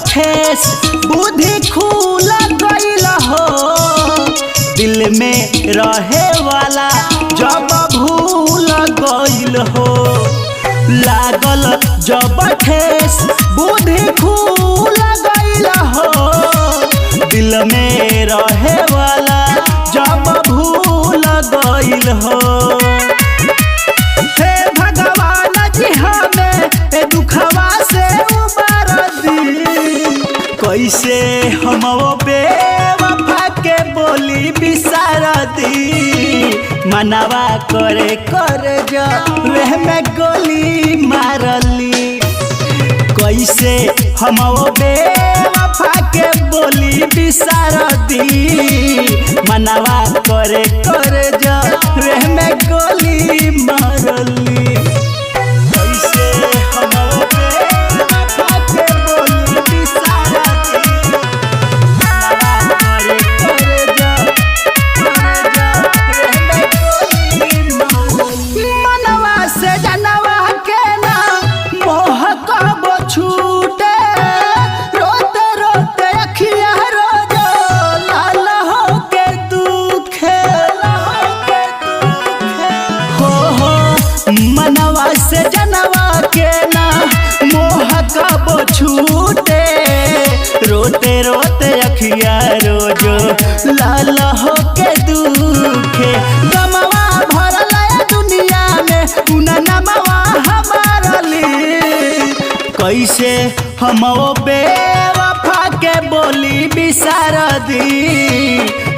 ठेस बुद्धि खुल गइल हो, दिल में रहे वाला जब भूल गइल हो। लागल जब ठेस बुद्धि खुल गइल हो, दिल में रहे वाला जब भूल गइल हो। हे भगवान जी हमें दुखवा से उबार दी, कैसे हम वो बेवफा के बोली बिसार दी। मनवा करे कर जो वह में गोली मारली, कैसे हम वो बेवफा के बोली बिसार दी। मनवा करे कर जो वह में गोली मारली, कैसे हम वो बेवफा के बोली बिसार दी। मनवा करे कर जो मनवा से जनवा के ना मोह कब छूटे, रोते रोते अखियाँ रोज लाल हो के दुखे हो। मनवा से जनवा के ना मोह कब छूटे, रोते रोते अखियाँ रोज लाल हो के दुखे। गमवा भरल दुनिया में उना नमवा हमारा ली, कैसे हम वो बेवफा के बोली बिसार दी।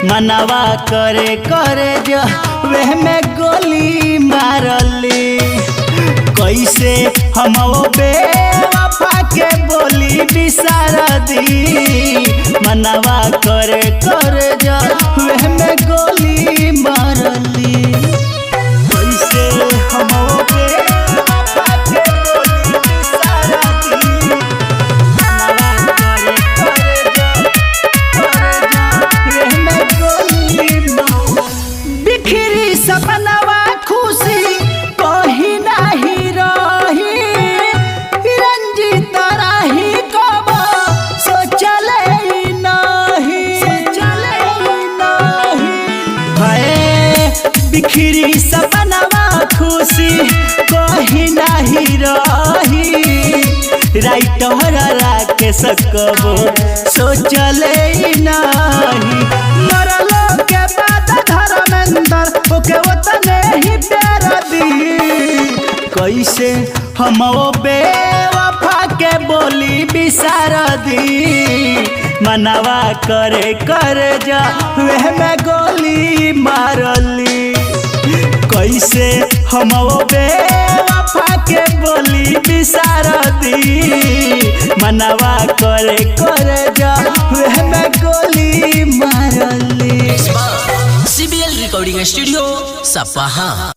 मनवा करे करे जो वह में गोली मारली, कैसे हम वो बेवफा के बोली बिसार दी। मनवा करे करे जो वह में गोली मारली, कैसे हम वो बेवफा के बोली बिसार दी। मनवा करे करे जो वह में गोली मारली। बिखरी सपनवा खुशी कहीं नहीं रही, रंजित राही कब सोचले नहीं। है बिखरी सपनवा खुशी कहीं नहीं रही, राइटर राकेश कब सोचले नहीं। मरलो के बाद धर्मेंद्र ओके उतने ही प्यार दी, कैसे हम वो बेवफा के बोली बिसार दी। मनवा करे कर जा वह में गोली मारली, कैसे हम वो बेवफा के बोली बिसार दी। मनवा करे कर जा वह में गोली मारली। CBL रिकॉर्डिंग स्टूडियो सपहा।